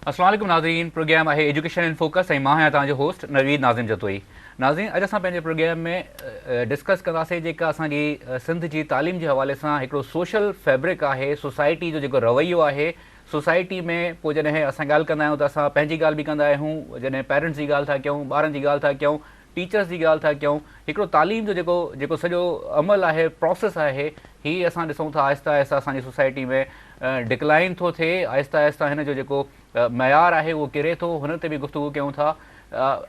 अस्सलाम वालेकुम नाज़रीन। प्रोग्राम है एजुकेशन इन फोकस ऐं मां आहियां तव्हांजो होस्ट नवीद नाज़िम जतोई। नाज़रीन, अॼु असां पंहिंजे प्रोग्राम में डिस्कस कंदासीं जेका असांजी सिंध जी तालीम जे हवाले सां हिकिड़ो सोशल फैब्रिक आहे, सोसाइटी जो जेको रवैयो आहे सोसाइटी में। पोइ जॾहिं असां ॻाल्हि कंदा आहियूं त असां पंहिंजी ॻाल्हि बि कंदा आहियूं, जॾहिं पेरेंट्स जी ॻाल्हि था कयूं, ॿारनि जी ॻाल्हि था कयूं, टीचर्स जी ॻाल्हि था कयूं। हिकिड़ो तालीम जो जेको सॼो अमल आहे, प्रोसेस आहे, हीअ असां ॾिसूं था आहिस्ता आहिस्ता असांजी सोसाइटी में डिक्लाइन थो थिए। आहिस्ता आहिस्ता हिन जो जेको मयार आहे उहो किरे थो, हुन ते बि गुफ़्तगू कयूं था।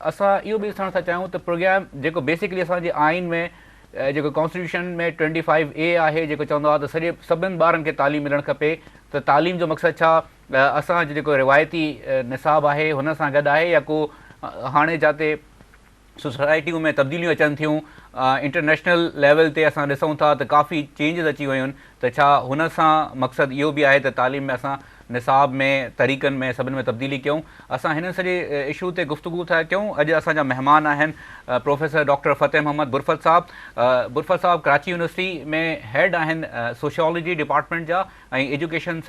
असां इहो बि ॾिसणु था चाहियूं त प्रोग्राम जेको बेसिकली असांजे आइन में जेको कॉन्स्टिट्यूशन में 25A आहे, जेको चवंदो आहे त सभिनी ॿारनि खे तालीम मिलणु खपे। त तालीम जो मक़सदु छा असांजो जेको रिवायती निसाब आहे हुन सां गॾु आहे, या को हाणे जिते सोसाइटियूं में तब्दीलियूं अचनि थियूं, इंटरनेशनल लेवल ते असां ॾिसूं था त काफ़ी चेंजिस अची वियूं आहिनि। त छा हुन सां मक़सदु इहो बि आहे त तालीम में असां निसाब में, तरीक़नि में, सभिनि में तब्दीली कयूं। असां हिन सॼे इशू ते गुफ़्तगू था कयूं। अॼु असांजा महिमान आहिनि प्रोफेसर डॉक्टर फ़तेह मोहम्मद बुरफ़त साहब। बुरफ़त साहब कराची यूनिवर्सिटी में हेड आहिनि सोशियोलॉजी डिपार्टमेंट जा, ऐं एजुकेशन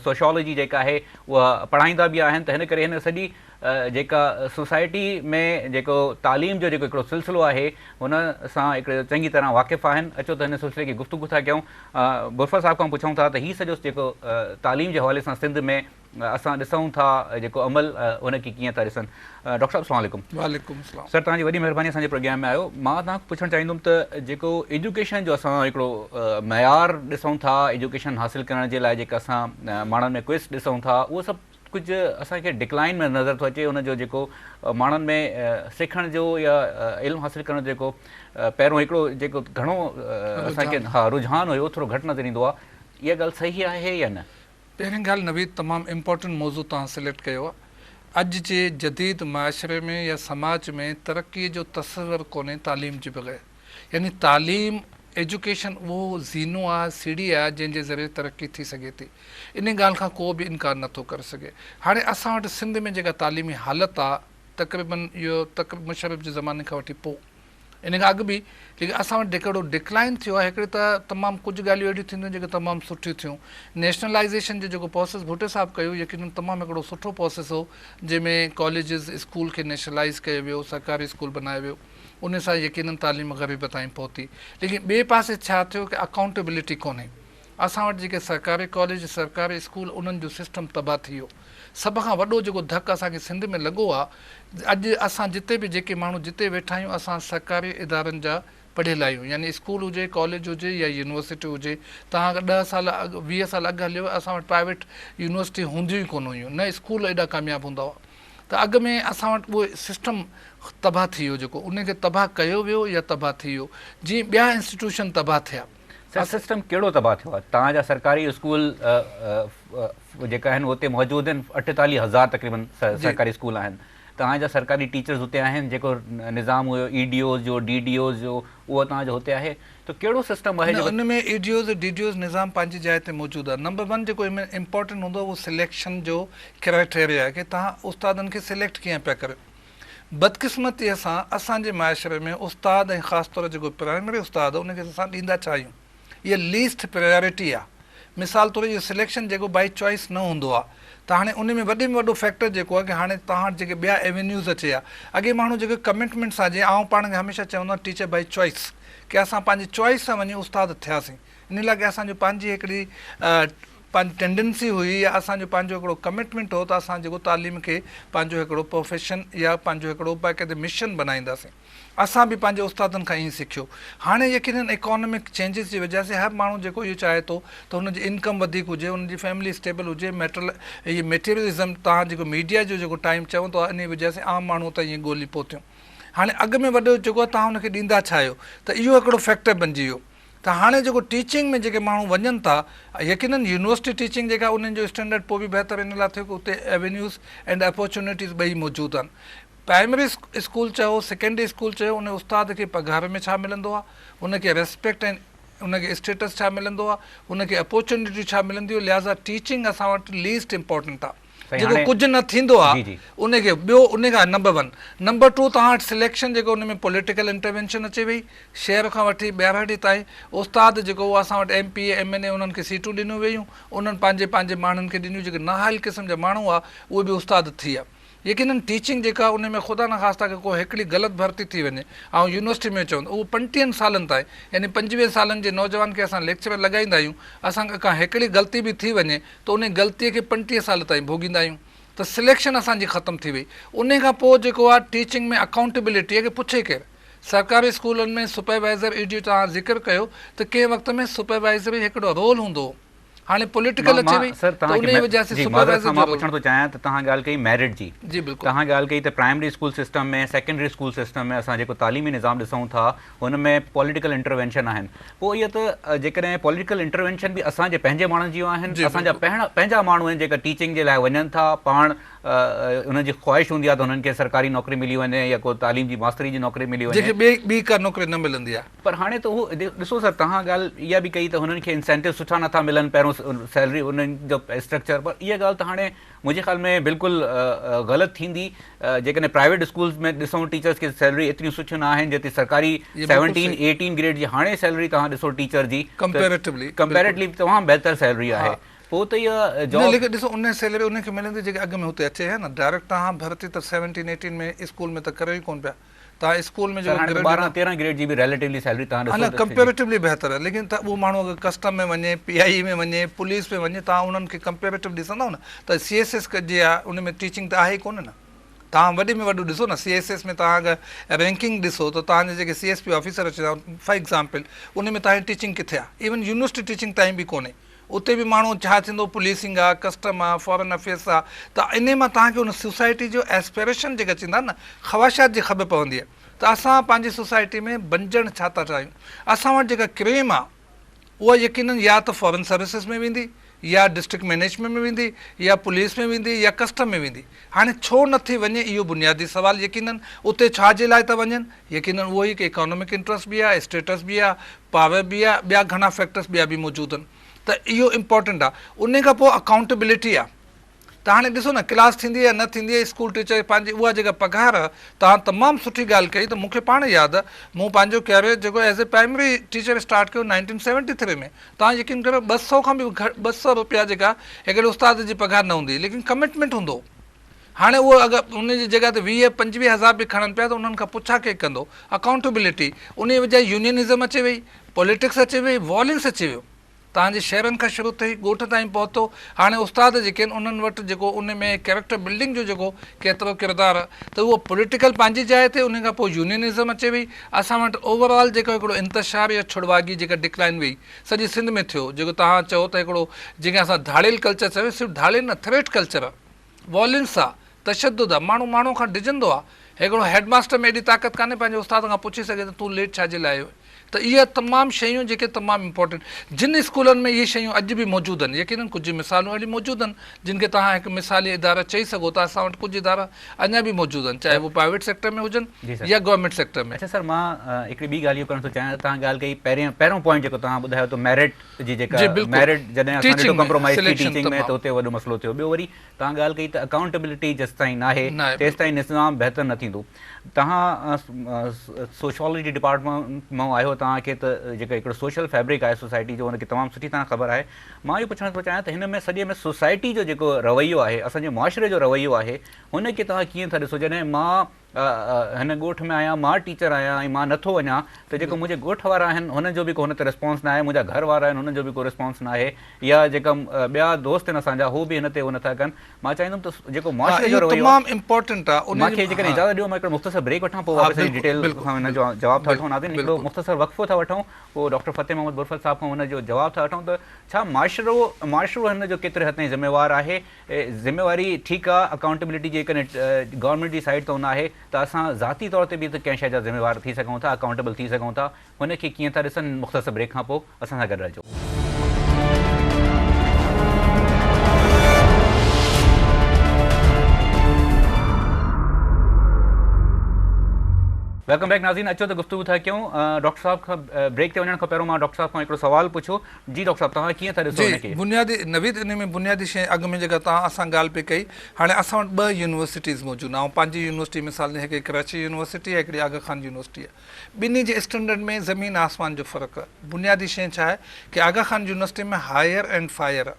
सोशियोलॉजी जेका आहे उहा पढ़ाईंदा बि आहिनि। त हिन करे हिन सॼी जेका सोसाइटी में जेको तालीम जो जेको हिकिड़ो सिलसिलो आहे हुन सां हिकिड़े चङी तरह वाक़िफ़ु आहिनि। अचो त हिन सिलसिले खे गुफ़्तगू था कयूं। बुरफ़त साहब खां पुछूं था त हीउ सॼो जेको तालीम जे हवाले सां सिंध में असां ॾिसूं था जेको अमल उनखे कीअं था ॾिसनि। डॉक्टर साहब अस्सलाम वालेकुम। वालेकुम सलाम सर, तव्हांजी वॾी महिरबानी असांजे प्रोग्राम में आयो। मां तव्हांखां पुछणु चाहींदुमि त जेको एजुकेशन जो असां हिकिड़ो मयार ॾिसूं था एजुकेशन हासिलु करण जे लाइ, जेका असां माण्हुनि में क्विज़ ॾिसूं था, उहो सभु कुझु असांखे डिक्लाइन में नज़र थो अचे। उनजो जेको माण्हुनि में सिखण जो या इल्मु हासिलु करण जो जेको पहिरियों हिकिड़ो जेको घणो असांखे रुझान हुयो, थोरो घटि नज़र ईंदो आहे। इहा ॻाल्हि सही आहे या न? पहिरीं ॻाल्हि नवीद तमामु इम्पोर्टेंट मौज़ू तव्हां सिलेक्ट कयो आहे। अॼु जे जदीद माशरे में या समाज में तरक़ीअ जो तसवुरु कोन्हे तालीम जे बग़ैर। यानी तालीम एजुकेशन उहो ज़ीनो आहे, सीढ़ी आहे जंहिंजे ज़रिए तरक़ी थी सघे थी। इन ॻाल्हि खां को बि इनकार नथो करे सघे। हाणे असां वटि सिंध में जेका तालीमी हालति आहे तक़रीबन इहो मुशर्रफ जे ज़माने खां वठी पोइ, इन खां अॻु बि लेकिन असां वटि हिकिड़ो डिक्लाइन थियो आहे। हिकिड़े त तमामु कुझु ॻाल्हियूं अहिड़ियूं थींदियूं जेके तमामु सुठियूं थियूं। नेशनलाइज़ेशन जो जेको प्रोसेस भुट्टे साहिबु कयो, यकीनन तमामु हिकिड़ो सुठो प्रोसेस हो, जंहिंमें कॉलेजिस स्कूल खे नेशनलाइज़ कयो वियो, सरकारी स्कूल बनायो वियो। उन सां यकीनन तालीम ग़रीब ताईं पहुती। लेकिन ॿिए पासे छा थियो कि अकाउंटेबिलिटी कोन्हे। असां वटि जेके सरकारी कॉलेज, सरकारी स्कूल, उन्हनि जो सिस्टम तबाह थी वियो। सभ खां वॾो जेको धकु असांखे सिंध में लॻो आहे, अॼु असां जिते बि जेके माण्हू जिते वेठा आहियूं, असां सरकारी इदारनि जा पढ़ियल आहियूं। यानी स्कूल हुजे, कॉलेज हुजे या यूनिवर्सिटी हुजे। तव्हां 10 साल अॻु, 20 साल अॻु हलियो, असां वटि प्राइवेट यूनिवर्सिटी हूंदियूं ई कोन हुयूं, न स्कूल एॾा कामयाबु हूंदा हुआ। त अॻु में असां वटि उहो सिस्टम तबाह थी वियो, जेको उनखे तबाह कयो वियो या तबाह थी वियो, जीअं ॿिया इंस्टीट्यूशन तबाह थिया। सिस्टम कहिड़ो तबाह थियो आहे? तव्हांजा सरकारी स्कूल जेका आहिनि उते मौजूदु आहिनि, 48,000 तक़रीबन सरकारी स्कूल आहिनि। तव्हांजा सरकारी टीचर्स हुते आहिनि, जेको निज़ाम हुयो EDOs जो, DDOs जो, उहो तव्हांजो हुते आहे। त कहिड़ो सिस्टम आहे? उन में EDOs DDOs निज़ाम पंहिंजी जाइ ते मौजूदु आहे। नंबर 1 जेको इम्पोर्टेंट हूंदो उहो सिलेक्शन जो क्राइटेरिया आहे कि तव्हां उस्तादनि खे सिलेक्ट कीअं पिया करियो। बदकिस्मतीअ सां असांजे माशरे में उस्ताद ऐं ख़ासि तौर जेको प्राइमरी उस्ताद आहे उनखे असां ॾींदा छा आहियूं, इहा लीस्ट प्रायोरिटी आहे। मिसाल तौरु इहो सिलेक्शन जेको बाई चॉइस न हूंदो आहे, त हाणे उन में वॾे में वॾो फैक्टर जेको आहे कि हाणे तव्हां जेके ॿिया एवेन्यूज़ अचे आहे। अॻे माण्हू जेके कमिटमेंट सां, जीअं आउं पाण खे हमेशह चवंदो आहियां टीचर बाई चॉइस, कि असां पंहिंजी चॉइस सां वञी उस्ताद थियासीं। इन लाइ कि असांजो पंहिंजी हिकिड़ी पंहिंजी टेंडेंसी हुई या असांजो पंहिंजो हिकिड़ो कमिटमेंट हो त असां जेको तालीम खे पंहिंजो हिकिड़ो प्रोफेशन या पंहिंजो हिकिड़ो बाक़ाइदे मिशन बनाईंदासीं। असां बि पंहिंजे उस्तादनि खां ईअं सिखियो। हाणे यकीनन इकोनॉमिक चेंजिस जी वजह सां हर माण्हू जेको इहो चाहे थो त हुनजी इनकम वधीक हुजे, हुनजी फैमिली स्टेबल हुजे, इहे मेटेरियलिज़म तव्हां जेको मीडिया जो जेको टाइम चवंदो आहे, इन वजह सां आम माण्हू त ईअं ॻोल्ही पहुतियूं। हाणे अॻु में वॾो जेको आहे तव्हां हुनखे ॾींदा छा आहियो, त इहो हिकिड़ो फैक्टर बणिजी वियो। त हाणे जेको टीचिंग में जेके माण्हू वञनि था, यकीनन यूनिवर्सिटी टीचिंग जेका उन्हनि जो स्टैंडर्ड पोइ बि बहितर इन लाइ थियो कि उते एवेन्यूज़ एंड अपॉर्चुनिटीज़ ॿई मौजूदु आहिनि। प्राइमरी स्कूल चयो, सेकेंडरी स्कूल चयो, उन उस्ताद खे पघार में छा मिलंदो आहे, उनखे रेस्पेक्ट ऐं उनखे स्टेटस छा मिलंदो आहे, उनखे अपॉर्चुनिटी छा मिलंदी आहे। लिहाज़ा टीचिंग असां वटि लीस्ट इम्पॉर्टेंट आहे। साईं, जेको हाणे- कुझु न थींदो जी, आहे जी। उनखे ॿियो उन खां नंबर 1 नंबर 2 तव्हां वटि सिलेक्शन जेको उन में पॉलिटिकल इंटरवेंशन अचे वई शहर खां वठी ॿाहिरि ताईं उस्ताद जेको उहो असां वटि MP MNA उन्हनि खे सीटूं ॾिनियूं वयूं उन्हनि पंहिंजे माण्हुनि खे ॾिनियूं जेके नाहाल क़िस्म जा माण्हू आहे उहे बि उस्ताद थी विया यकीनन टीचिंग जेका उन में ख़ुदा न ख़ासिता के को हिकिड़ी ग़लति भर्ती थी वञे ऐं यूनिवर्सिटी में चवनि उहो 35 सालनि ताईं यानी 25 सालनि जे नौजवान खे असां लेक्चर लॻाईंदा आहियूं असांखे का हिकिड़ी ग़लती बि थी वञे त उन ग़लतीअ खे 35 साल ताईं भोॻींदा आहियूं त सिलेक्शन असांजी ख़तमु थी वई उन खां पोइ जेको आहे टीचिंग में अकाउंटेबिलिटीअ खे पुछे केरु सरकारी स्कूलनि में सुपरवाइज़र जी तव्हां ज़िक्र कयो त कंहिं वक़्त में सुपरवाइज़र हिकिड़ो रोल हूंदो हो हाणे पॉलिटिकल अचे वई सर त उन जी वजह सां सुपरवाइज़र मां पुछण थो चाहियां त तव्हां ॻाल्हि कई मेरिट जी जी बिल्कुलु तव्हां ॻाल्हि कई त प्राइमरी स्कूल सिस्टम में सेकेंडरी स्कूल सिस्टम में असां जेको तालीमी निज़ाम ॾिसूं था हुन में पॉलिटिकल इंटरवेंशन आहिनि पोइ इहो त जेकॾहिं पॉलिटिकल इंटरवेंशन बि असांजे पंहिंजे माण्हुनि जूं आहिनि असांजा पंहिंजा माण्हू आहिनि जेका टीचिंग जे लाइ वञनि था पाण उन्हनि जी ख़्वाहिश हूंदी आहे त हुननि खे सरकारी नौकिरी मिली वञे या को तालीम जी मास्तरी जी नौकिरी मिली वञे जेके ॿी का नौकिरी न मिलंदी आहे पर हाणे त उहो ॾिसो सर तव्हां ॻाल्हि इहा बि कई त हुननि खे इंसेंटिव सुठा नथा मिलनि पहिरियों सैलरी उन्हनि जो स्ट्रक्चर पर इहा ॻाल्हि त हाणे मुंहिंजे ख़्याल में बिल्कुलु ग़लति थींदी जेकॾहिं प्राइवेट स्कूल्स में ॾिसूं टीचर्स खे सैलरी एतिरियूं सुठियूं न आहिनि जेतिरी सरकारी 17-18 ग्रेड जी हाणे सैलरी तव्हां ॾिसो टीचर जी कंपेरेटिवली तमामु बहितर सैलरी आहे पोइ त इहा जॉब लेकिन ॾिसो उन सैलरी उनखे मिलंदी जेके अॻु में हुते अचे है न डायरेक्ट तव्हां भर्ती त 17-18 में स्कूल में त करे ई कोन पिया तव्हां स्कूल में 12-13 ग्रेड जी बि रिलेटिवली सैलरी तव्हां ॾिसो कंपेरेटिवली बहितर आहे लेकिन त उहो माण्हू अगरि कस्टम में वञे PI में वञे पुलिस में वञे तव्हां उन्हनि खे कंपेरेटिव ॾिसंदव न त CSS जे आहे उन में टीचिंग त आहे ई कोन न तव्हां वॾे में वॾो ॾिसो न CSS में तव्हां अगरि रैंकिंग ॾिसो त तव्हांजे जेके CSP ऑफिसर अचंदा फॉर एग्ज़ाम्पल उन में तव्हांजी टीचिंग किथे आहे इवन यूनिवर्सिटी टीचिंग ताईं बि कोन्हे उते बि माण्हू छा थींदो पुलिसिंग आहे कस्टम आहे फॉरेन अफेयर्स आहे त इन मां तव्हांखे उन सोसाइटी जो एस्पिरेशन जेका चवंदा न ख़्वाहिशात जी ख़बर पवंदी आहे त असां पंहिंजी सोसाइटी में बंजण छा था चाहियूं असां वटि जेका क्रेम आहे उहा यकीनन या त फॉरेन सर्विसिस में वेंदी या डिस्ट्रिक्ट मैनेजमेंट में वेंदी या पुलिस में वेंदी या कस्टम में वेंदी हाणे छो नथी वञे इहो बुनियादी सवाल यकीनन उते छा जे लाइ था वञनि यकीनन उहो ई कि इकोनॉमिक इंट्रस्ट बि आहे स्टेटस बि आहे पावर बि आहे ॿिया घणा फैक्टर्स ॿिया बि मौजूदु आहिनि त इहो इम्पोर्टेंट आहे उन खां पोइ अकाउंटेबिलिटी आहे त हाणे ॾिसो न क्लास थींदी आहे न थींदी आहे स्कूल टीचर पंहिंजी उहा जेका पघार तव्हां तमामु सुठी ॻाल्हि कई त मूंखे पाण यादि आहे मूं पंहिंजो कैरियर जेको as a primary teacher start कयो 1973 में तव्हां यकीन करो 200 खां बि 200 रुपया जेका हिकिड़े उस्ताद जी पघार न हूंदी लेकिन कमिटमेंट हूंदो हाणे उहो अगरि उन जी जॻह ते 20-25 हज़ार बि खणनि पिया त उन्हनि खां पुछा के कंदो अकाउंटेबिलिटी उन वजह यूनियनिज़म अचे वई पॉलिटिक्स अचे वई वॉयलेंस अची वियो तव्हांजे शहरनि खां शुरू थिए ॻोठ ताईं पहुतो हाणे उस्ताद जेके आहिनि उन्हनि वटि जेको उन में कैरेक्टर बिल्डिंग जो जेको केतिरो किरदारु आहे त उहो पॉलिटिकल पंहिंजी जाइ ते उन खां पोइ यूनियनिज़म अचे वई असां वटि ओवरऑल जेको हिकिड़ो इंतशार या छुड़वागी जेका डिक्लाइन वेई सॼी सिंध में थियो जेको तव्हां चओ त हिकिड़ो जेके असां धाड़ेल कल्चर चयो सिर्फ़ु धाड़ेल न थ्रेट कल्चर आहे वॉयलेंस आहे तशद्दुद आहे माण्हू खां डिॼंदो आहे हिकिड़ो हेडमास्टर में एॾी ताक़त कान्हे पंहिंजे उस्ताद खां पुछी सघे त तूं लेट छाजे लाइ आयो त इहे तमामु शयूं जेके तमामु इम्पोर्टेंट जिन स्कूलनि में इहे शयूं अॼु बि मौजूदु आहिनि यकीनन कुझु मिसालूं अहिड़ी मौजूदु आहिनि जिन खे तव्हां हिकु मिसाली इदारा चई सघो था असां वटि कुझु इदारा अञा बि मौजूदु आहिनि चाहे उहे प्राइवेट सेक्टर में हुजनि या गवर्नमेंट सेक्टर में अच्छा सर मां हिकिड़ी ॿी ॻाल्हि इहो करणु थो चाहियां तव्हां ॻाल्हि कई पहिरियों पॉइंट जेको तव्हां ॿुधायो त मेरिट जी जेका मेरिट जॾहिं असां ॾिठो कंप्रोमाइज़ थी टीचिंग में त उते वॾो मसइलो थियो ॿियो वरी तव्हां ॻाल्हि कई त अकाउंटेबिलिटी जेसि ताईं नाहे तेसि ताईं निज़ाम बहितर न थींदो तव्हां सोशोलॉजी डिपार्टमेंट मां आहियो तव्हांखे त जेका हिकिड़ो सोशल फैब्रिक आहे सोसाइटी जो हुनखे तमामु सुठी तरह ख़बर आहे मां इहो पुछणु थो चाहियां त हिन में सॼे में सोसाइटी जो जेको रवैयो आहे असांजे मुआशिरे जो रवैयो आहे हुनखे तव्हां कीअं था ॾिसो जॾहिं मां हिन ॻोठ में आहियां मां टीचर आहियां ऐं मां नथो वञा त जेको मुंहिंजे ॻोठ वारा आहिनि हुननि जो बि को हुन ते रिस्पॉन्स न आहे मुंहिंजा घर वारा आहिनि हुननि जो बि को रिस्पॉन्स न आहे या जेका ॿिया दोस्त आहिनि असांजा हू बि हिन ते उहो नथा कनि मां चाहींदुमि त जेको मुआशिरे जो रवैयो तमामु इम्पोर्टेंट आहे मूंखे जेकॾहिं इजाज़त ॾियो मां हिकिड़ो मुख़्तसर ब्रेक वठां पोइ वापसि डिटेल खां हिन जो जवाबु था वठूं नाज़रीन हिकिड़ो मुख़्तसर वक़फ़ो था वठूं पोइ डॉक्टर फ़तेह मोहम्मद बुरफल साहिब खां हुन जो जवाबु था वठूं त छा मुआशिरो हिन जो केतिरे हद ताईं ज़िम्मेवारु आहे ज़िम्मेवारी ठीकु आहे अकाउंटेबिलिटी जेकॾहिं गवर्नमेंट जी साइड तां न आहे त असां ज़ाती तौर ते बि त कंहिं शइ जा ज़िम्मेवार थी सघूं था अकाउंटेबल थी सघूं था हुनखे कीअं था ॾिसनि मुख़्तसर ब्रेक खां पोइ असां सां गॾु रहिजो वेलकम बैक नाज़रीन, अचो त गुफ्तगू था क्यों डॉक्टर साहब खां ब्रेक ते वञण खां पहिरियों मां डॉक्टर साहब खां हिकिड़ो सवाल पुछो। जी डॉक्टर साहब, तव्हां कीअं था ॾिसो जी हिनखे? बुनियादी नवीद इन में बुनियादी शइ अॻु में जेका तव्हां असां ॻाल्हि पई कई, हाणे असां वटि 2 यूनिवर्सिटीज़ मौजूदु आहिनि। ऐं पंहिंजी यूनिवर्सिटी मिसाल ॾिए, हिकिड़ी कराची यूनिवर्सिटी आहे, हिकिड़ी आगा खान यूनिवर्सिटी आहे। ॿिन्ही जे स्टैंडर्ड में ज़मीन आसमान जो फ़र्क़ु आहे। बुनियादी शइ छा आहे कि आगा खान यूनिवर्सिटी में हायर एंड फायर आहे,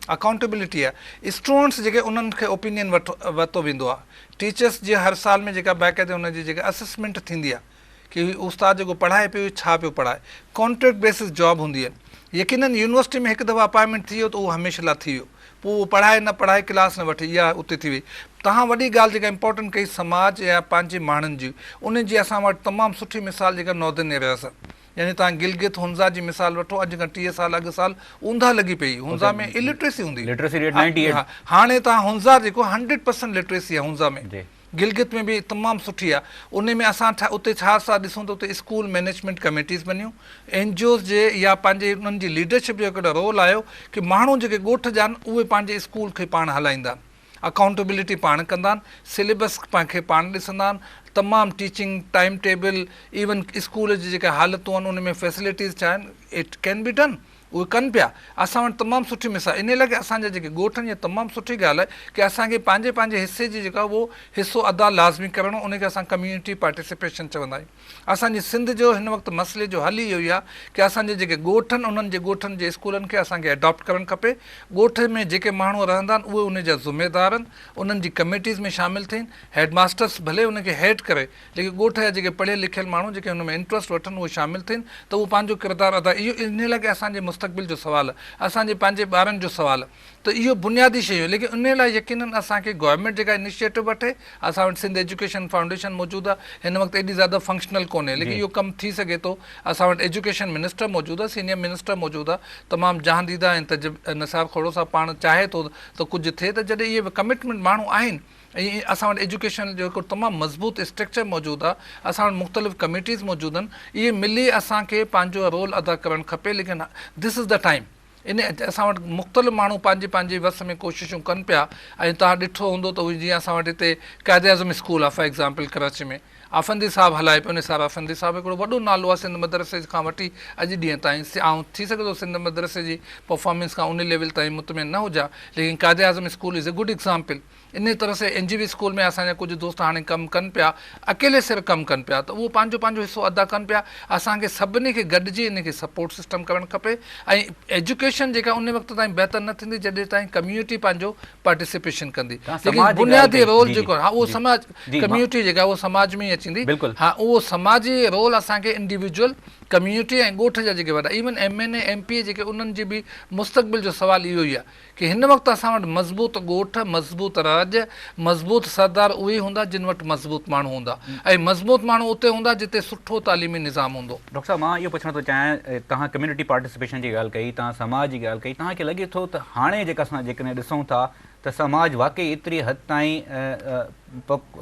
अकाउंटेबिलिटी आहे। स्टूडेंट्स जेके उन्हनि खे ओपिनियन वरितो वेंदो आहे। टीचर्स जे हर साल में जेका बाक़ाइदे हुनजी जेका असेसमेंट थींदी आहे कि उस्ताद जेको पढ़ाए पियो छा पियो पढ़ाए, कॉन्ट्रैक्ट बेसिस जॉब हूंदी आहे। यकीनन यूनिवर्सिटी में हिकु दफ़ा अपॉइंटमेंट थी वियो त उहो हमेशह लाइ थी वियो, पोइ उहो पढ़ाए न पढ़ाए क्लास न वठे, इहा उते थी वई। तव्हां वॾी ॻाल्हि जेका इंपॉर्टेंट कई समाज या पंहिंजे माण्हुनि जी, उन जी असां वटि तमामु सुठी मिसाल जेका नॉर्दर्न एरियाज़ आहे। यानी तव्हां गिलगित हुंज़ा जी मिसाल वठो, अॼु खां 30 साल अॻु साल ऊंधा लॻी पई, हुंज़ा में इलिटरेसी हूंदी। Literacy rate 98। हाणे तव्हां हुंज़ा जेको 100% लिटरेसी आहे हुंज़ा में। जी। गिलगित में बि तमामु सुठी आहे। उन में असां उते छा असां ॾिसूं त उते स्कूल मैनेजमेंट कमेटीज़ बनियूं, एनजीओज़ जे या पंहिंजे उन्हनि जी लीडरशिप जो हिकिड़ो रोल आयो कि माण्हू जेके ॻोठ जा आहिनि उहे पंहिंजे स्कूल खे पाण हलाईंदा आहिनि, अकाउंटेबिलिटी पाण कंदा आहिनि, सिलेबस खे पाण ॾिसंदा आहिनि, तमामु teaching time table, even school जी जेके हालतूं आहिनि उन में फैसिलिटीज़ छा आहिनि, इट कैन बी डन, उहे कनि पिया। असां वटि तमामु सुठी मिसाल इन लाइ असांजा जेके ॻोठनि जी तमामु सुठी ॻाल्हि आहे कि असांखे पंहिंजे पंहिंजे हिसे जी जेका उहो हिसो अदा लाज़मी करणो, उनखे असां कम्यूनिटी पार्टिसिपेशन चवंदा आहियूं। असांजी सिंध जो हिन वक़्तु मसइले जो हल इहो ई आहे कि असांजे जेके ॻोठनि उन्हनि जे ॻोठनि जे स्कूलनि खे असांखे अडॉप्ट करणु खपे। ॻोठ में जेके माण्हू रहंदा आहिनि उहे उन जा ज़िमेदार आहिनि, उन्हनि जी कमेटीज़ में शामिलु थियनि। हेडमास्टर्स भले उनखे हेड करे, लेकिन ॻोठ जा जेके पढ़ियल लिखियल माण्हू जेके हुन में इंट्रस्ट वठनि उहे शामिलु थियनि त उहो पंहिंजो किरदारु अदा। इहो इन लाइ असांजे मुस्तक़बिल जो सुवालु आहे, असांजे पंहिंजे ॿारनि जो सुवालु आहे। त इहो बुनियादी शइ हुई, लेकिन उन लाइ यकीनन असांखे गवर्नमेंट जेका इनिशिएटिव वठे। असां वटि सिंध एजुकेशन फाउंडेशन मौजूदु आहे, हिन वक़्तु एॾी ज़्यादा फंक्शनल कोन्हे, लेकिन इहो कमु थी सघे थो। असां वटि एजुकेशन मिनिस्टर मौजूदु आहे, सीनियर मिनिस्टर मौजूदु आहे, तमामु जहांदीदा ऐं निसार खोड़ो साहब पाण चाहे थो त कुझु थिए। त जॾहिं इहे कमिटमेंट माण्हू आहिनि ऐं असां वटि एजुकेशन जो हिकिड़ो तमामु मज़बूत स्ट्रक्चर मौजूदु आहे, असां वटि मुख़्तलिफ़ कमिटीज़ मौजूदु आहिनि, इहे मिली असांखे पंहिंजो रोल अदा करणु खपे। लेकिन दिस इज़ द टाइम। इन असां वटि मुख़्तलिफ़ माण्हू पंहिंजे पंहिंजे वस में कोशिशूं कनि पिया। ऐं तव्हां ॾिठो हूंदो त उहे जीअं असां वटि हिते क़ाइदे आज़म स्कूल आहे फॉर एग्ज़ाम्पल कराची में, आफ़ंदी साहब हलाए पियो। निसार आफ़ंदी साहब हिकिड़ो वॾो नालो आहे सिंध मदरसे खां वठी अॼु ॾींहं ताईं। ऐं थी सघे थो सिंध मदरसे जी परफॉर्मेंस खां उन लेवल ताईं मुतमिन न हुजा, लेकिन Quaid-e Azam school is a good example. इन तरह से NGV स्कूल में असांजा कुझु दोस्त हाणे कमु कनि पिया, अकेले सिर कमु कनि पिया, त उहो पंहिंजो पंहिंजो हिसो अदा कनि पिया। असांखे सभिनी खे गॾिजी इनखे सपोर्ट सिस्टम करणु खपे। ऐं एजुकेशन जेका उन वक़्तु ताईं बहितर न थींदी जॾहिं ताईं कम्यूनिटी पंहिंजो पार्टिसिपेशन कंदी। लेकिन बुनियादी रोल जेको हा उहो समाज कम्यूनिटी जेका उहो समाज में ई अचींदी। हा, उहो समाजी रोल असांखे इंडिविजुअल कम्यूनिटी ऐं ॻोठ जा जेके वॾा इवन MNA MP जेके उन्हनि जी बि मुस्तक़बिल जो सुवालु इहो ई आहे कि हिन वक़्तु असां वटि मज़बूत ॻोठ, मज़बूत राज, मज़बूत सरदार उहे ई हूंदा जिन वटि मज़बूत माण्हू हूंदा, ऐं मज़बूत माण्हू उते हूंदा जिते सुठो तालीमी निज़ाम हूंदो। डॉक्टर साहब, मां इहो पुछणु थो चाहियां, तव्हां कम्यूनिटी पार्टिसिपेशन जी ॻाल्हि कई, तव्हां समाज जी ॻाल्हि कई, तव्हांखे लॻे थो त हाणे जेका असां जेकॾहिं ॾिसूं था त समाज वाक़ई एतिरी हद ताईं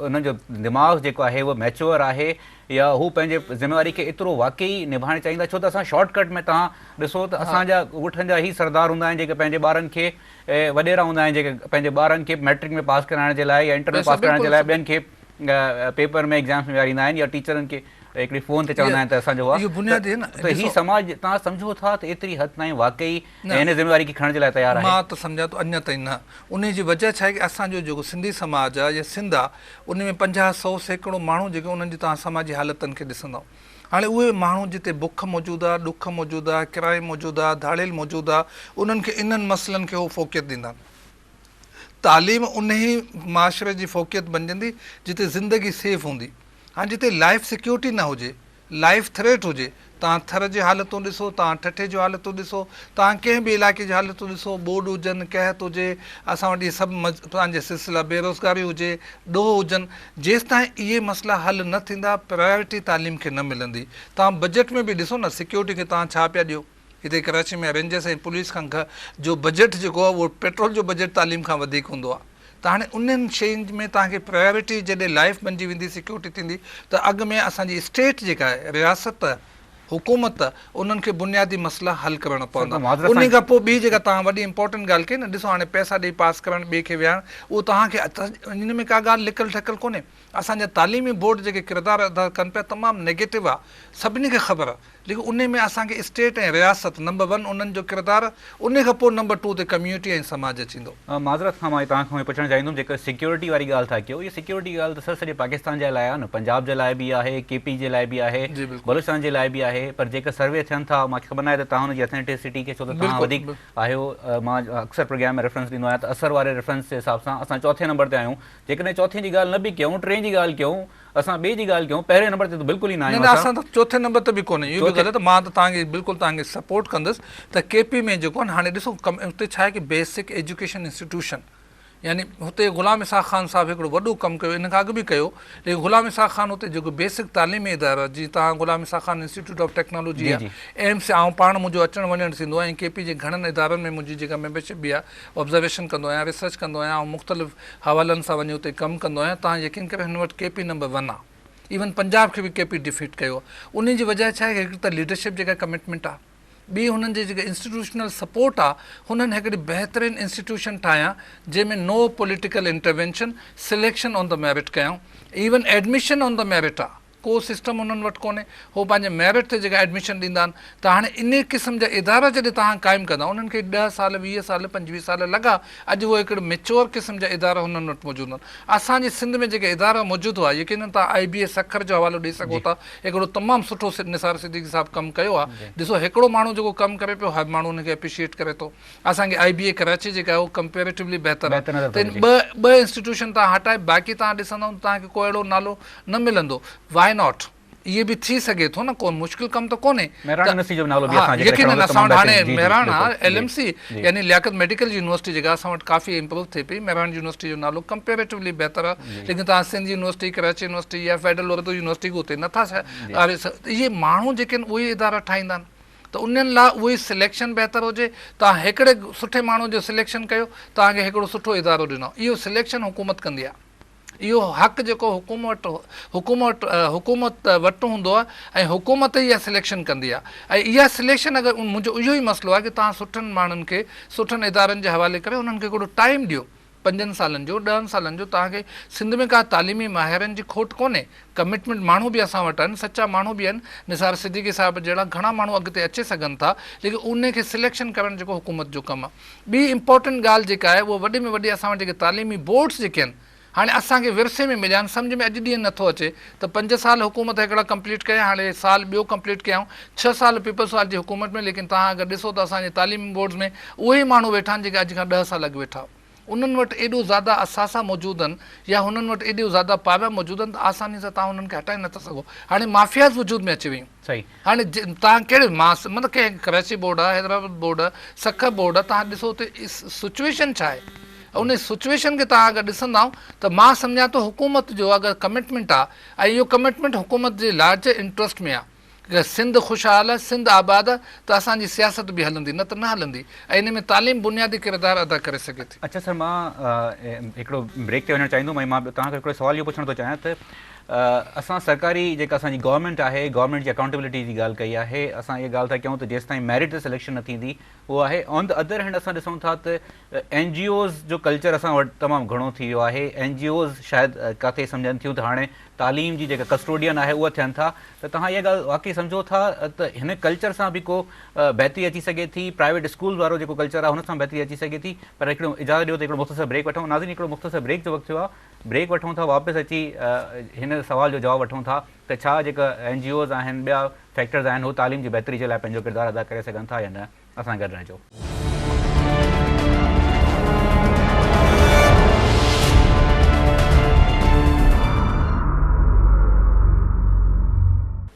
उनजो दिमाग़ जेको आहे उहो मैच्योर आहे, या हू पंहिंजे ज़िमेवारी खे एतिरो वाक़ई निभाइणु चाहींदा? छो त असां शॉर्टकट में तव्हां ॾिसो त असांजा ॻोठनि जा ई सरदार हूंदा आहिनि जेके पंहिंजे ॿारनि खे, वॾेरा हूंदा आहिनि जेके पंहिंजे ॿारनि खे मैट्रिक में पास कराइण जे लाइ या इंटर में पास कराइण जे लाइ ॿियनि खे पेपर में एग्ज़ाम्स में विहारींदा आहिनि, या टीचरनि खे हिकिड़ी फ़ोन ते चवंदा आहिनि त असांजो आहे। त हीउ समाज तव्हां सम्झो था त एतिरी हद ताईं वाक़ई हिन ज़िमेवारी खे खणण जे लाइ तयारु आहे? मां त सम्झां थो अञा ताईं न। उन जी वजह छा आहे कि असांजो जेको सिंधी समाज आहे या सिंध आहे, उन में 50-100 सैकड़ो माण्हू जेके उन्हनि जी तव्हां समाजी हालतुनि खे ॾिसंदव। हाणे उहे माण्हू जिते बुख मौजूदु आहे, ॾुख मौजूदु आहे, किराए मौजूदु आहे, धाड़ेल मौजूदु आहे, उन्हनि खे इन्हनि मसइलनि खे उहो फ़ोकियत ॾींदा आहिनि। तालीम उन ई माशरे जी फ़ोकियत बणिजंदी जिते ज़िंदगी सेफ हूंदी। हाणे जिते लाइफ सिक्योरिटी न हुजे, लाइफ थ्रेट हुजे, तव्हां थर जी हालतूं ॾिसो, तव्हां ठठे जूं हालतूं ॾिसो, तव्हां कंहिं बि इलाइक़े जी हालतूं ॾिसो, ॿोॾ हुजनि, कहत हुजे, असां वटि इहे सभु पंहिंजे सिलसिला बेरोज़गारी हुजे, ॾोह हुजनि, जेसि ताईं इहे मसइला हल न थींदा प्रायोरिटी तालीम खे न मिलंदी। तव्हां बजट में बि ॾिसो न सिक्योरिटी खे तव्हां छा पिया ॾियो। हिते कराची में रेंजर्स ऐं पुलिस खां जो बजट जेको आहे उहो पेट्रोल जो बजट तालीम खां वधीक हूंदो आहे। त हाणे उन्हनि शयुनि में तव्हांखे प्रायोरिटी जॾहिं लाइफ बणिजी वेंदी, सिक्योरिटी थींदी, त अॻु में असांजी स्टेट जेका आहे, रियासत हुकूमत उन्हनि खे बुनियादी मसइला हल करणा पवंदा। माज़रत उन खां पोइ ॿी जेका तव्हां वॾी इंपॉर्टेंट ॻाल्हि कई न, ॾिसो हाणे पैसा ॾेई पास करणु ॿिए खे विहारणु, उहो तव्हांखे इन में का ॻाल्हि लिकल ठकल कोन्हे। असांजा तालीमी बोर्ड जेके किरदारु अदा कनि पिया तमामु नेगेटिव आहे, सभिनी खे ख़बर आहे, लेकिन उन में असांखे स्टेट ऐं रियासत नंबर 1 उन्हनि जो किरदारु, उन खां पोइ नंबर 2 ते कम्यूनिटी ऐं समाज अचींदो। माज़रत खां मां तव्हांखां पुछणु चाहींदुमि, जेका सिक्योरिटी वारी ॻाल्हि था कयो, इहा सिक्योरिटी ॻाल्हि त सॼे पाकिस्तान जे लाइ आहे न, पंजाब जे लाइ बि आहे, KP जे लाइ बि आहे, बलूचिस्तान जे लाइ बि आहे, पर जेका सर्वे थियनि था मूंखे ख़बर न आहे त तव्हां हुनजी ऑथेंटिसिटी खे, छो त तव्हां वधीक आहियो, मां अक्सर प्रोग्राम में रेफरेंस ॾींदो आहियां त असर वारे रेफरेंस जे हिसाब सां असां चौथे नंबर ते आहियूं। जेकॾहिं चौथे जी ॻाल्हि न बि कयूं, टे जी ॻाल्हि कयूं, असां ॿिए जी ॻाल्हि कयूं, पहिरें नंबर ते त बिल्कुलु ई न आहियूं। असां त चौथे नंबर ते बि कोन्हे, इहो बि ग़लति। मां त तव्हांखे बिल्कुलु तव्हांखे सपोर्ट कंदुसि त KP में जेको आहे हाणे ॾिसो हुते छा आहे की बेसिक एजुकेशन इंस्टीट्यूशन, यानी हुते ग़ुलाम इसाक़ ख़ान साहिबु हिकिड़ो वॾो कमु कयो, इन खां अॻु बि कयो, लेकिन ग़ुलाम इसाक़ ख़ान हुते जेको बेसिक तालीमी इदारा, जीअं तव्हां ग़ुलाम Ishaq Khan institute of technology आहे, AIMS, ऐं पाण मुंहिंजो अचणु वञणु थींदो आहे, ऐं KP जे घणनि इदारनि में मुंहिंजी जेका मेंबरशिप बि आहे, ऑब्ज़र्वेशन कंदो आहियां, रिसर्च कंदो आहियां, ऐं मुख़्तलिफ़ हवालनि सां वञी हुते कमु कंदो आहियां। तव्हां यकीन करे हिन वटि KP नंबर 1 आहे, इवन पंजाब खे बि KP डिफीट कयो। उन जी वजह छा आहे, हिकिड़ी त लीडरशिप जेका कमिटमेंट आहे, ॿी हुननि जे जेके इंस्टीट्यूशनल सपोर्ट आहे, हुननि हिकिड़ी बहितरीनु इंस्टीट्यूशन ठाहियां जंहिंमें no political intervention, selection on the merit कयूं, even admission on the merit आहे, को सिस्टम उन्हनि वटि कोन्हे, हो पंहिंजे मेरिट ते जेका एडमिशन ॾींदा आहिनि। त हाणे इन क़िस्म जा इदारा जॾहिं तव्हां क़ाइमु कंदा, उन्हनि खे 10 साल 20 साल 25 साल लॻा, अॼु उहे हिकिड़े मेच्योर क़िस्म जा इदारा हुननि वटि मौजूदु आहिनि। असांजे सिंध में जेके इदारा मौजूदु हुआ, यकीननि तव्हां IBS अखर जो हवालो ॾेई सघो था, हिकिड़ो तमामु सुठो निसार सिद्दीकी साहिबु कमु कयो आहे। ॾिसो हिकिड़ो माण्हू जेको कमु करे पियो, हर माण्हू हुनखे एप्रिशिएट करे थो। असांखे IBA कराची जेका आहे उहो कंपेरेटिवली बहितर आहे। त ॿ इंस्टीट्यूशन तव्हां हटाए बाक़ी तव्हां ॾिसंदव तव्हांखे को अहिड़ो नालो न मिलंदो। वाई नॉट, इहे बि थी सघे थो न, को मुश्किल कमु त कोन्हे। यकीनन असां वटि हाणे मेहरान आहे LMC, यानी लियाकत मेडिकल यूनिवर्सिटी जेका असां वटि काफ़ी इम्प्रूव थिए पई। मेहरान यूनिवर्सिटी जो नालो कंपेरेटिवली बहितर आहे, लेकिन तव्हां सिंध यूनिवर्सिटी, कराची यूनिवर्सिटी या फेडरल उर्दू यूनिवर्सिटी हुते नथा। इहे माण्हू जेके आहिनि उहे इदारा ठाहींदा आहिनि, त उन्हनि लाइ उहे सिलेक्शन बहितर हुजे। तव्हां हिकिड़े सुठे माण्हू जो सिलेक्शन कयो, तव्हांखे हिकिड़ो सुठो इदारो ॾिनो, इहो सिलेक्शन हुकूमत कंदी आहे। इहो हक़ जेको हुकूमत वटि हूंदो आहे, ऐं हुकूमत ई इहा सिलेक्शन कंदी आहे। ऐं इहा सिलेक्शन अगरि मुंहिंजो इहो ई मसइलो आहे की तव्हां सुठनि माण्हुनि खे सुठनि इदारनि जे हवाले करे उन्हनि खे हिकिड़ो टाइम ॾियो, 5 सालनि जो 10 सालनि जो। तव्हांखे सिंध में का तालीमी माहिरनि जी खोट कोन्हे, कमिटमेंट माण्हू बि असां वटि आहिनि, सचा माण्हू बि आहिनि, निसार सिद्दीकी साहिब जहिड़ा घणा माण्हू अॻिते अचे सघनि था, लेकिन उनखे सिलेक्शन करणु जेको हुकूमत जो कमु आहे। ॿी इंपॉर्टेंट ॻाल्हि जेका आहे उहा वॾे में वॾी असां वटि जेके तालीमी बोर्ड्स जेके आहिनि, हाणे असांखे विरसे में मिलिया आहिनि, सम्झ में अॼु ॾींहुं नथो अचे त 5 साल हुकूमत हिकिड़ा कंप्लीट कया, हाणे साल ॿियो कंप्लीट कयूं, 6 साल पीपल्स वार जी हुकूमत में, लेकिन तव्हां अगरि ॾिसो त असांजे तालीमी बोर्ड्स में उहे ई माण्हू वेठा आहिनि जेके अॼु खां 10 साल अॻु वेठा। उन्हनि वटि एॾो ज़्यादा असासा मौजूदु आहिनि, या हुननि वटि एॾो ज़्यादा पारा मौजूदु आहिनि त आसानी सां तव्हां हुननि खे हटाए नथा सघो। हाणे माफ़ियाज़ वजूद में अची वियूं। सही, हाणे तव्हां कहिड़े मतिलबु कंहिं कराची बोर्ड आहे, हैदराबाद बोर्ड आहे, सख बोर्ड आहे, तव्हां ॾिसो हुते सिचुएशन छा आहे। उन सिचुएशन खे तव्हां अगरि ॾिसंदा त मां सम्झां थो हुकूमत जो अगरि कमिटमेंट आहे, ऐं इहो कमिटमेंट हुकूमत जे लार्ज इंट्रस्ट में आहे, सिंध ख़ुशहाल आहे, सिंध आबाद आहे, त असांजी सियासत बि हलंदी, न त न हलंदी, ऐं इन में तालीम बुनियादी किरदारु अदा करे सघे थी। अच्छा सर, मां हिकिड़ो ब्रेक ते वञणु चाहींदुमि, ऐं मां तव्हांखे हिकिड़ो सुवाल इहो पुछणु थो चाहियां त असां सरकारी जेका असांजी गवर्नमेंट आहे, गवर्नमेंट जी अकाउंटेबिलिटी जी ॻाल्हि कई आहे, असां इहा ॻाल्हि था कयूं त जेसि ताईं मेरिट ते सिलेक्शन न थींदी उहो आहे। ऑन द अदर हैंड असां ॾिसूं था त NGOs जो कल्चर असां वटि तमामु घणो थी वियो आहे। NGOs शायदि किथे सम्झनि थियूं त हाणे तालीम जी जेका कस्टोडियन आहे उहा थियनि था, त तव्हां इहा ॻाल्हि वाक़ई सम्झो था त हिन कल्चर सां बि को बहितरी अची सघे थी, प्राइवेट स्कूल वारो जेको कल्चर आहे हुन सां बहितरी अची सघे थी। पर हिकिड़ो इजाज़त ॾियो त हिकिड़ो मुख़्तसर ब्रेक वठूं। नाज़रीन, हिकिड़ो मुख़्तसर ब्रेक जो वक़्तु थियो आहे, ब्रेक वठूं था, वापसि अची हिन सवाल जो जवाबु वठूं था त छा जेका NGOs आहिनि, ॿिया फैक्टर्स आहिनि, हू तालीम जी बहितरी जे लाइ पंहिंजो किरदारु अदा करे सघनि था या न। असां गॾु रहिजो।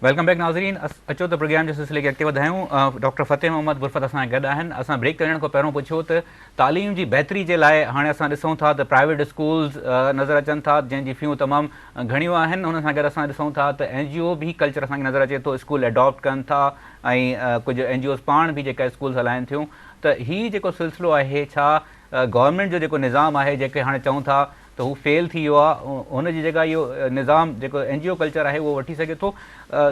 वेलकम बैक नाज़रीन, अचो त प्रोग्राम जे सिलसिले खे अॻिते वधायूं। डॉक्टर फ़तेह मोहम्मद गुरफत असांजे गॾु आहिनि। असां ब्रेक करण खां पहिरियों पुछियो त तालीम जी बहितरी जे लाइ हाणे असां ॾिसूं था त प्राइवेट स्कूल्स नज़र अचनि था जंहिंजी फ़ियूं तमामु घणियूं आहिनि। हुन सां गॾु असां ॾिसूं था त NGO बि कल्चर असांखे नज़र अचे थो, स्कूल एडॉप्ट कनि था, ऐं कुझु NGOs पाण बि जेका स्कूल्स हलाइनि थियूं। त हीउ जेको सिलसिलो आहे, छा गवर्नमेंट जो जेको निज़ाम आहे, जेके हाणे चऊं था त त हू फेल थी वियो आहे, हुनजी जॻह इहो निज़ाम जेको NGO कल्चर आहे उहो वठी सघे थो।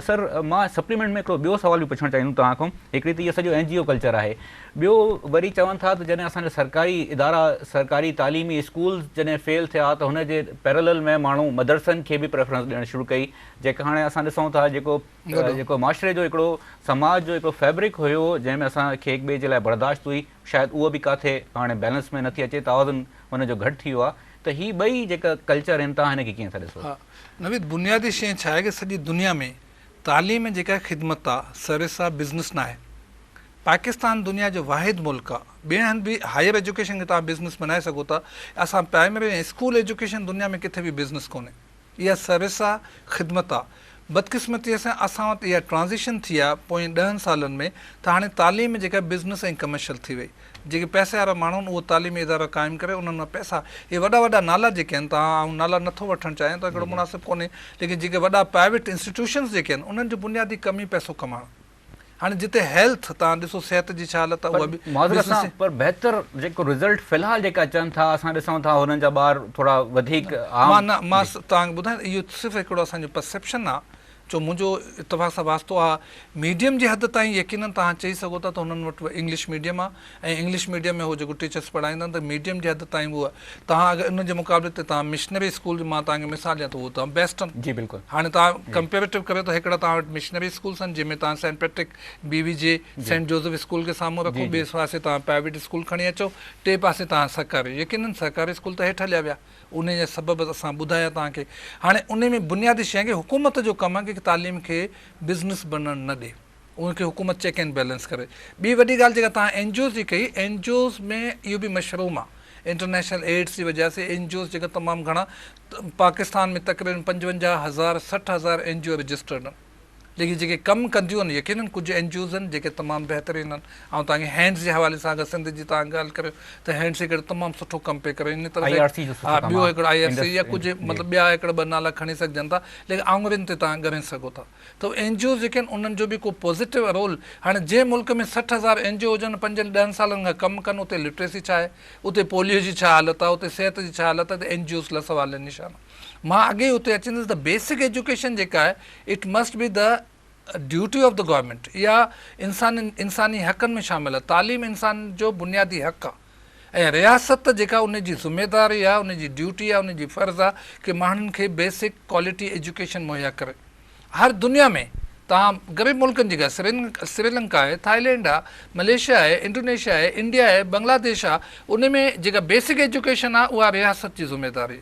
सर, मां सप्लीमेंट में हिकिड़ो ॿियो सुवाल बि पुछणु चाहींदुमि तव्हां खां। हिकिड़ी त इहो सॼो NGO कल्चर आहे, ॿियो वरी चवनि था त जॾहिं असांजा सरकारी इदारा, सरकारी तालीमी स्कूल जॾहिं फेल थिया त हुनजे पैरेलल में माण्हू मदरसनि खे बि प्रेफरेंस ॾियणु शुरू कई, जेका हाणे असां ॾिसूं था जेको माशरे जो हिकिड़ो समाज जो हिकिड़ो फैब्रिक हुयो जंहिंमें असांखे हिक ॿिए जे लाइ बर्दाश्त हुई, शायदि उहो बि किथे हाणे बैलेंस में नथी अचे, तवाज़ुन हुनजो घटि थी वियो आहे। त ही ॿई जेका कल्चर आहिनि तव्हां हिनखे कीअं था ॾिसो? नवीद, बुनियादी शइ छा आहे कि सॼी दुनिया में तालीम जेका ख़िदमत आहे, सर्विस आहे, बिज़नेस न आहे। पाकिस्तान दुनिया जो वाहिद मुल्क आहे, ॿिए हंधि बि हायर एजुकेशन खे तव्हां बिज़नेस बनाए सघो था। असां प्राइमरी ऐं स्कूल एजुकेशन दुनिया में किथे बि बिज़नेस कोन्हे, इहा सर्विस आहे, ख़िदमत आहे। बदकिस्मतीअ सां असां वटि इहा ट्रांज़िशन थी आहे पोइ 10 सालनि में, त हाणे तालीम जेका बिज़नेस ऐं कमर्शियल थी वई। जेके पैसे वारा माण्हू आहिनि उहो तालीमी इदारा क़ाइमु करे, उन्हनि वटि पैसा, इहे वॾा वॾा नाला जेके आहिनि, तव्हां नाला नथो वठणु चाहियां त हिकिड़ो मुनासिबु कोन्हे, लेकिन जेके वॾा प्राइवेट इंस्टीट्यूशन्स जेके आहिनि उन्हनि जो बुनियादी कमी पैसो कमाइणु। हाणे जिते हेल्थ, तव्हां ॾिसो सिहत जी छा हालत आहे, उहा बि पर बहितर जेको रिज़ल्ट फ़िलहाल जेका अचनि था, असां ॾिसूं था हुननि जा ॿार थोरा वधीक मां तव्हांखे ॿुधायां, इहो सिर्फ़ु हिकिड़ो असांजो परसेप्शन आहे, जो मुंहिंजो इतफ़ाक़ सां वास्तो आहे। मीडियम जी हद ताईं यकीननि तव्हां चई सघो था त हुननि वटि इंग्लिश मीडियम आहे, ऐं इंग्लिश मीडियम में उहो जेको टीचर्स पढ़ाईंदा आहिनि त मीडियम जी हद ताईं उहा, तव्हां अगरि उन जे मुक़ाबले ते तव्हां मिशनरी स्कूल, मां तव्हांखे मिसाल ॾियां त उहो तव्हां बेस्ट आहिनि। जी बिल्कुलु। हाणे तव्हां कंपेरेटिव करे त हिकिड़ा तव्हां वटि मिशनरी स्कूल्स आहिनि जंहिंमें तव्हां saint Patrick BVJ saint Joseph school खे साम्हूं रखो, ॿिए पासे तव्हां प्राइवेट स्कूल खणी अचो, टे पासे तव्हां सरकारी, यकीननि सरकारी स्कूल त हेठि हलिया विया। उन जे सबब असां ॿुधाया तव्हांखे। हाणे उन में बुनियादी शइ कि हुकूमत जो कमु आहे कि तालीम खे बिज़नेस बनणु न ॾे, उनखे हुकूमत चेक एंड बैलेंस करे। ॿी वॾी ॻाल्हि जेका तव्हां NGOs जी कई, NGOs में इहो बि मशरूम आहे, इंटरनेशनल एड्स जी वजह से NGOs जेका तमामु घणा, पाकिस्तान में तक़रीबन 55,000 60,000 NGO रजिस्टर्ड आहिनि, लेकिन जेके कमु कंदियूं आहिनि यकीननि कुझु NGOs आहिनि जेके तमामु बहितरीनु आहिनि। ऐं तव्हांखे हैंड्स जे हवाले सां अगरि सिंध जी तव्हां ॻाल्हि करियो त हैंड्स हिकिड़ो तमामु सुठो कमु पियो करे, इन तरह हा, ॿियो हिकिड़ो IRC या कुझु मतिलबु ॿिया हिकिड़ा ॿ नाला खणी सघजनि था, लेकिन आङुरियुनि ते तव्हां ॻणे सघो था। त NGOs जेके आहिनि उन्हनि जो बि को पॉज़िटिव रोल। हाणे जंहिं मुल्क में 60,000 NGO हुजनि, 5-10 सालनि खां कमु कनि, उते लिटरेसी छा आहे, उते पोलियो जी छा हालत आहे, उते सिहत जी छा हालत आहे, त NGOs लाइ सवाल निशान। मां अॻे उते अचंदुसि त बेसिक एजुकेशन जेका आहे, it must be the duty of the government, इहा इंसानी हक़नि में शामिल आहे। तालीम इंसान जो बुनियादी हक़ आहे, ऐं रियासत जेका उनजी ज़िमेदारी आहे, उनजी ड्यूटी आहे, उनजी फ़र्ज़ु आहे कि माण्हुनि खे बेसिक क्वालिटी एजुकेशन मुहैया करे। हर दुनिया में तव्हां ग़रीब मुल्कनि जी ॻाल्हि, श्रीलंका आहे, थाईलैंड आहे, मलेशिया आहे, इंडोनेशिया आहे, इंडिया आहे, बांग्लादेश आहे, उन में जेका बेसिक एजुकेशन आहे उहा रियासत जी ज़िमेदारी,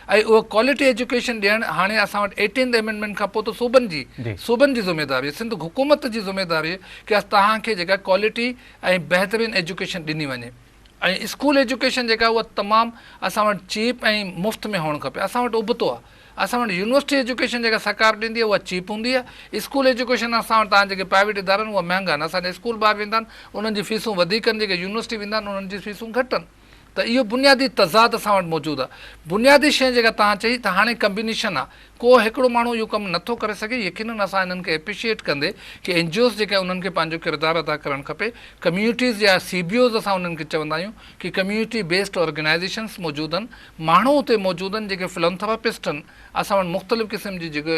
ऐं उहा क्वालिटी एजुकेशन ॾियणु हाणे असां वटि 18th अमेंडमेंट खां पोइ त सूबनि जी ज़िमेदारी, सिंध हुकूमत जी ज़िमेदारी कि तव्हांखे जेका क्वालिटी ऐं बहितरीनु एजुकेशन ॾिनी वञे। ऐं स्कूल एजुकेशन जेका उहा तमामु असां वटि चीप ऐं मुफ़्त में हुअणु खपे। असां वटि उबतो आहे, असां वटि यूनिवर्सिटी एजुकेशन जेका सरकार ॾींदी आहे उहा चीप हूंदी आहे, स्कूल एजुकेशन असां वटि तव्हां जेके प्राइवेट इदारा आहिनि उहा महांगा आहिनि। असांजा स्कूल ॿार वेंदा आहिनि, उन्हनि जी फीसूं वधीक आहिनि, जेके यूनिवर्सिटी वेंदा आहिनि उन्हनि जी फीसूं घटि आहिनि। त इहो बुनियादी तज़ाद असां वटि मौजूदु आहे। बुनियादी शइ जेका तव्हां चई त हाणे कम्बिनेशन आहे, को हिकिड़ो माण्हू इहो कमु नथो करे सघे, यकीननि असां हिननि खे एप्रिशिएट कंदे कि NGOs जेके उन्हनि खे पंहिंजो किरदारु अदा करणु खपे। कम्यूनिटीज़ या CBOs असां उन्हनि खे चवंदा आहियूं कि कम्यूनिटी बेस्ड ऑर्गेनाइज़ेशन्स मौजूदु आहिनि, माण्हू उते मौजूदु आहिनि जेके फिलंथ्रोपिस्ट आहिनि। असां वटि मुख़्तलिफ़ क़िस्म जी जेके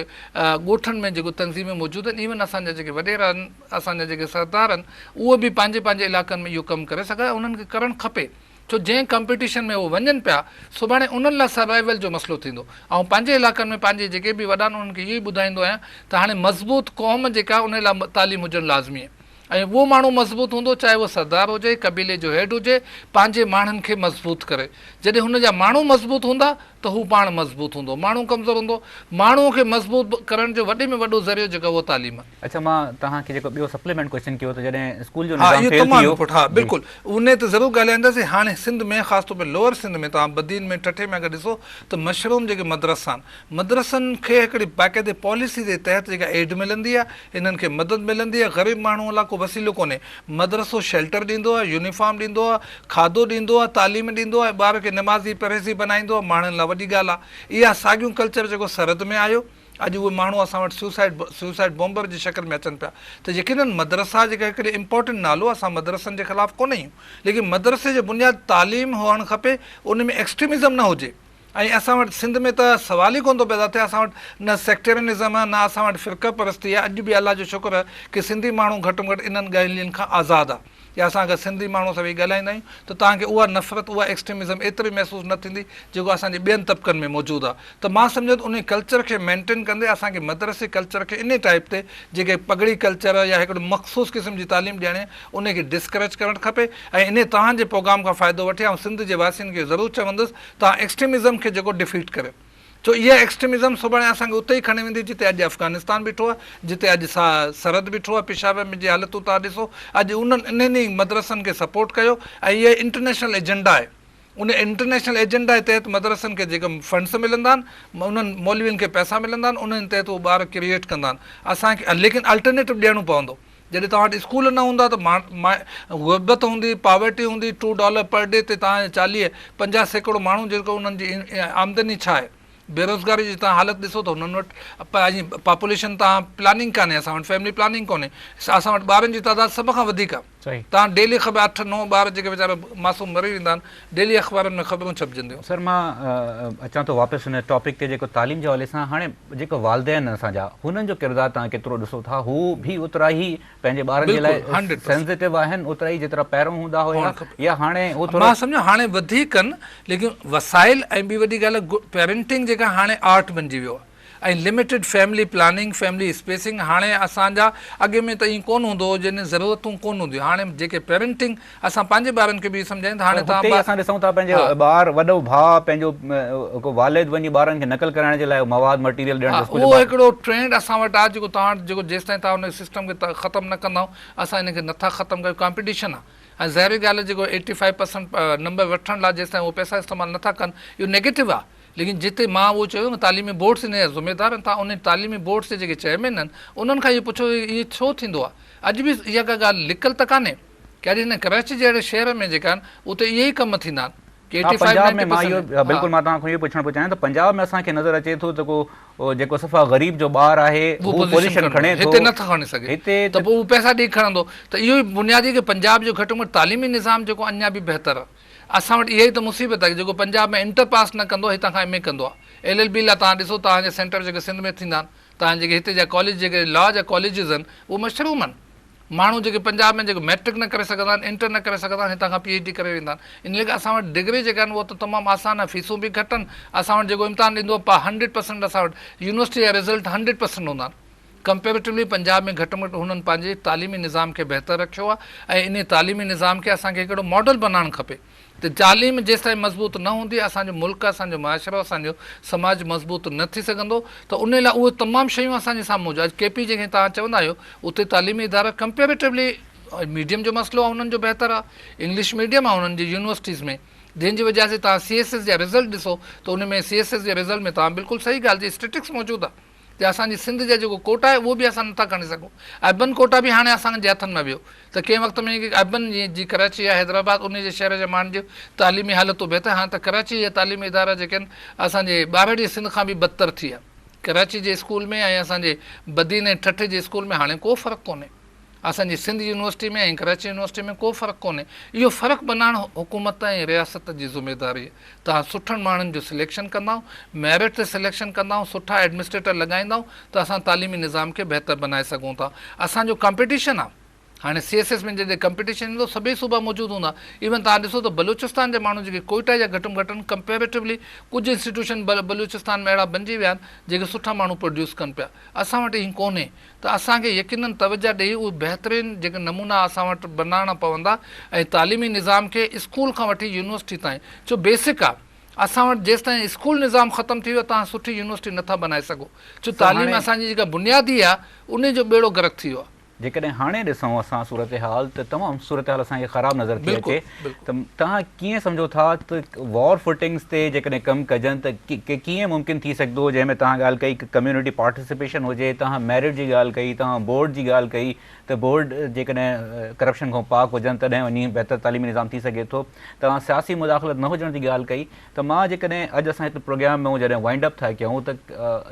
ॻोठनि में जेको तंज़ीमें मौजूदु आहिनि, इवन असांजा जेके वॾेरा आहिनि, असांजा जेके सरदार आहिनि, उहे बि पंहिंजे पंहिंजे इलाइक़नि में इहो कमु करे सघे, उन्हनि खे करणु खपे। छो जंहिं कॉम्पिटिशन में उहो वञनि पिया, सुभाणे उन्हनि लाइ सर्वाइवल जो मसइलो थींदो। ऐं पंहिंजे इलाइक़नि में पंहिंजे जेके बि वॾा आहिनि उन्हनि खे इहो ई ॿुधाईंदो आहियां त हाणे मज़बूत क़ौम जेका उन लाइ तालीम हुजणु लाज़मी आहे। ऐं उहो माण्हू मज़बूत हूंदो, चाहे उहो सरदार हुजे, कबीले जो हेड हुजे, पंहिंजे माण्हुनि खे मज़बूत करे। जॾहिं हुनजा माण्हू मज़बूत हूंदा त हू पाण मज़बूत हूंदो, माण्हू कमज़ोर हूंदो, माण्हूअ खे मज़बूत करण जो वॾे में वॾो ज़रियो जेको उहो तालीम आहे। अच्छा, मां तव्हांखे जेको ॿियो सप्लीमेंट क्वेश्चन कयो त जॾहिं स्कूल जो हा, इहो तमामु इम्पोर्टेंट, हा बिल्कुलु, उन ते ज़रूरु ॻाल्हाईंदासीं। हाणे सिंध में ख़ासि तौर ते लोअर सिंध में तव्हां बदीन में ठठे में अगरि ॾिसो त मशरूम जेके मदरसा आहिनि, मदरसनि खे हिकिड़ी बाक़ाइदे पॉलिसी जे तहत जेका एड मिलंदी आहे, हिननि खे मदद मिलंदी आहे। ग़रीब माण्हूअ लाइ को वसीलो कोन्हे, मदरसो शेल्टर ॾींदो आहे, यूनिफॉर्म ॾींदो आहे, खाधो ॾींदो आहे, तालीम ॾींदो आहे, ॿार खे नमाज़ी परहेज़ी बनाईंदो आहे, माण्हुनि लाइ वॾी ॻाल्हि आहे। इहा साॻियूं कल्चर जेको सरहद में आयो, अॼु उहे माण्हू असां वटि सुसाइड बॉम्बर जी शक्ल में अचनि पिया। त यकीननि मदरसा जेका हिकिड़े इम्पोर्टेंट नालो, असां मदरसनि जे ख़िलाफ़ु कोन आहियूं, लेकिन मदरसे जे बुनियादु तालीम हुअणु खपे, उन में एक्सट्रीमिज़म न हुजे। ऐं असां वटि सिंध में त सवाल ई कोन थो पैदा थिए, असां वटि न सेक्टेरियनिज़म आहे, न असां वटि फ़िरक़ा परस्ती आहे। अॼु बि अलाह जो शुक्र आहे की सिंधी माण्हू घटि में घटि इन्हनि ॻाल्हियुनि खां आज़ादु आहे। या असां अगरि सिंधी माण्हू सां वेही ॻाल्हाईंदा आहियूं त तव्हांखे उहा नफ़रत, उहा एक्सट्रीमिज़म एतिरी महसूसु न थींदी जेको असांजे ॿियनि तबिक़नि में मौजूदु आहे। त मां सम्झो त उन कल्चर खे मेंटेन कंदे असांखे मदरसे कल्चर खे इन टाइप ते जेके पगड़ी कल्चर या हिकिड़ो मख़सूस क़िस्म जी तालीम ॾियणी उनखे डिस्करेज करणु खपे। ऐं इन तव्हांजे प्रोग्राम खां फ़ाइदो वठी ऐं सिंध जे वासियुनि खे ज़रूरु चवंदुसि तव्हां एक्सट्रीमिज़म खे जेको डिफीट करे, छो इहा एक्सट्रीमिज़म सुभाणे असांखे उते ई खणी वेंदी जिते अॼु अफ़गानिस्तान बीठो आहे, जिते अॼु सरहद बीठो आहे, पेशावर में जी हालतूं तव्हां ॾिसो। अॼु उन्हनि इन्हनि मदरसनि खे सपोर्ट कयो ऐं इहे इंटरनेशनल एजेंडा आहे। उन इंटरनेशनल एजेंडा जे तहत मदरसनि खे जेके फंड्स मिलंदा आहिनि, उन्हनि मौलवियुनि खे पैसा मिलंदा आहिनि, उन्हनि तहत उहे ॿार क्रिएट कंदा आहिनि। असांखे लेकिन अल्टरनेटिव ॾियणो पवंदो। जॾहिं तव्हां वटि स्कूल न हूंदा त गुरबत हूंदी, पॉवर्टी हूंदी, $2 पर डे ते तव्हांजे 40-50 सैकड़ो माण्हू जेको उन्हनि जी आमदनी छा आहे, बेरोज़गारी जी तव्हां हालत ॾिसो त हुननि वटि पॉपुलेशन तव्हां प्लानिंग कान्हे, असां वटि फैमिली प्लानिंग कोन्हे, असां वटि ॿारनि जी तइदाद सभ खां वधीक आहे। तव्हां डेली ख़बर 8-9 ॿार जेके वीचारा मासूम मरी वेंदा आहिनि, डेली अख़बारनि में ख़बरूं छपजंदियूं। सर मां अचां थो वापसि हुन टॉपिक ते जेको तालीम जे हवाले सां, हाणे जेको वालदेन असांजा हुननि जो किरदारु तव्हां केतिरो ॾिसो था, हू बि ओतिरा ई पंहिंजे ॿारनि जे लाइ सेंसिटिव आहिनि, ओतिरा ई जेतिरा पहिरों हूंदा हुआ, या हाणे मां सम्झो हाणे वधीक आहिनि, लेकिन वसाइल ऐं ॿी वॾी ॻाल्हि आहे पेरेंटिंग जेका हाणे आर्ट बणिजी वियो आहे ऐं limited family planning, family spacing. हाणे असांजा अॻे में त ईअं कोन हूंदो हो, जंहिंजी ज़रूरतूं कोन हूंदियूं। हाणे जेके पेरेंटिंग असां पंहिंजे ॿारनि खे बि सम्झायूं त हाणे तव्हां असां ॾिसूं था पंहिंजे ॿार वॾो भाउ पंहिंजो को वालिद वञी ॿारनि खे नकल कराइण जे लाइ मवाद मटीरियल ॾियणु, उहो हिकिड़ो ट्रेंड असां वटि आहे जेको तव्हां वटि जेको जेसिताईं तव्हां हुन सिस्टम खे ख़तमु न कंदव असां हिनखे नथा ख़तमु कयूं। कॉम्पिटिशन आहे ऐं ज़ाहिरी ॻाल्हि आहे जेको 85% नंबर वठण लाइ जेसिताईं उहे पैसा इस्तेमालु नथा कनि, इहो नेगेटिव आहे। लेकिन जिते मां उहो चयो न तालीमी बोर्ड्स इन जा ज़िम्मेदार आहिनि, तव्हां उन तालीमी बोर्ड्स जे जेके चेयरमैन आहिनि उन्हनि खां इहो पुछो इहे छो थींदो आहे। अॼु बि इहा का ॻाल्हि लिकल त कान्हे की अॼु हिन कराची जहिड़े शहर में जेका आहिनि उते इहे ई कम थींदा आहिनि। पंजाब में मां इहो बिल्कुलु मां तव्हां खां इहो पुछणु चाहियां त पंजाब में असांखे नज़र अचे थो त को जेको सफ़ा ग़रीब जो ॿारु आहे पोजीशन खणे थो, हिते नथो खणी सघे, हिते त पोइ उहो पैसा ॾेई खणंदो। त इहो ई बुनियादी की पंजाब जो घटि में घटि तालीमी निज़ाम जेको अञा बि बहितर आहे। असां वटि इहा ई त मुसीबत आहे जेको पंजाब में इंटर पास न कंदो हितां खां MA कंदो आहे। LLB लाइ तव्हां ॾिसो तव्हांजे सेंटर जेके सिंध में थींदा आहिनि, तव्हां जेके हिते जा कॉलेज जेके लॉ जा कॉलेजिस आहिनि उहे मशरूम आहिनि। माण्हू जेके पंजाब में जेको मैट्रिक न करे सघंदा आहिनि, इंटर न करे सघंदा आहिनि, हितां खां PhD करे वेंदा आहिनि। इन करे असां वटि डिग्री जेका आहिनि उहो त तमामु आसान आहे, फीसूं बि घटि आहिनि। असां वटि जेको इम्तिहान ॾींदो आहे 100% असां वटि यूनिवर्सिटी जा रिज़ल्ट 100% हूंदा आहिनि। कंपेरेटिवली पंजाब में घटि में घटि हुननि पंहिंजे तालीमी निज़ाम खे बहितर रखियो आहे ऐं इन तालीमी निज़ाम खे असांखे हिकिड़ो मॉडल बनाइणु खपे। त तालीम जेसिताईं मज़बूत न हूंदी असांजो मुल्क, असांजो मुआशिरो, असांजो समाज मज़बूत न थी सघंदो। त उन लाइ उहे तमामु शयूं असांजे साम्हूं अॼु KP जेके तव्हां चवंदा आहियो उते तालीमी इदारा कंपेरेटिवली मीडियम जो मसइलो आहे उन्हनि जो बहितर आहे, इंग्लिश मीडियम आहे उन्हनि जी यूनिवर्सिटीज़ में, जंहिंजी वजह सां तव्हां CSS जा रिज़ल्ट ॾिसो त उन में CSS जे रिज़ल्ट में तव्हां बिल्कुलु सही ॻाल्हि जी स्टेटिक्स मौजूदु आहे त असांजी सिंध जा जेको कोटा आहे उहो बि असां नथा खणी सघूं। अर्बन कोटा बि हाणे असांजे हथनि में वियो त कंहिं वक़्त में अर्बन जी कराची या हैदराबाद उन जे शहर जे माण्हुनि जो तालीमी हालतूं बहितर। हाणे त कराची जा तालीमी इदारा जेके आहिनि असांजे ॿारहड़ी सिंध खां बि बदतर थी विया। कराची जे स्कूल में ऐं असांजे बदीन ऐं ठठ जे स्कूल में हाणे को फ़र्क़ु कोन्हे। असांजी सिंध यूनिवर्सिटी में ऐं कराची यूनिवर्सिटी में को फ़र्क़ु कोन्हे। इहो फ़र्क़ु बनाइणु हुकूमत ऐं रियासत जी ज़िम्मेदारी आहे। तव्हां सुठनि माण्हुनि जो सिलेक्शन कंदा, मेरिट ते सिलेक्शन कंदा, सुठा एडमिनिस्ट्रेटर लॻाईंदा त असां तालीमी निज़ाम खे बहितर बनाए सघूं था। असांजो कॉम्पिटिशन आहे हाणे CSS में जॾहिं कॉम्पिटिशन ईंदो सभई सूबा मौजूदु हूंदा। इवन तव्हां ॾिसो त बलूचिस्तान जा माण्हू जेके कोयटा जा घटि में घटि कंपेरेटिवली कुझु इंस्टीट्यूशन बलूचिस्तान में अहिड़ा बणिजी विया आहिनि जेके सुठा माण्हू प्रोड्यूस कनि पिया। असां वटि हीअं कोन्हे त असांखे यकीननि तवजा ॾेई उहे बहितरीनु जेके नमूना असां वटि बनाइणा पवंदा ऐं तालीमी निज़ाम खे स्कूल खां वठी यूनिवर्सिटी ताईं छो बेसिक आहे। असां वटि जेसिताईं स्कूल निज़ाम ख़तमु थी वियो तव्हां सुठी यूनिवर्सिटी नथा बनाए सघो छो तालीम असांजी जेका बुनियादी आहे उन जो बेड़ो गर्क थी वियो आहे। जेकॾहिं हाणे ॾिसूं असां सूरत हाल त तमामु सूरत हाल असांखे ख़राबु नज़र थी अचे त तव्हां कीअं सम्झो था त वॉर फुटिंग्स ते जेकॾहिं कमु कजनि त कीअं मुमकिन थी सघंदो जंहिंमें तव्हां ॻाल्हि कई कम्यूनिटी पार्टिसिपेशन हुजे, तव्हां मेरिट जी ॻाल्हि कई, तव्हां बोर्ड जी ॻाल्हि कई त बोर्ड जेकॾहिं करप्शन खां पाक हुजनि तॾहिं वञी बहितर तालीमी निज़ाम थी सघे थो। तव्हां सियासी मुदाख़लत न हुजण जी ॻाल्हि कई त मां जेकॾहिं अॼु असां हिते प्रोग्राम में जॾहिं वाइंड अप था कयूं त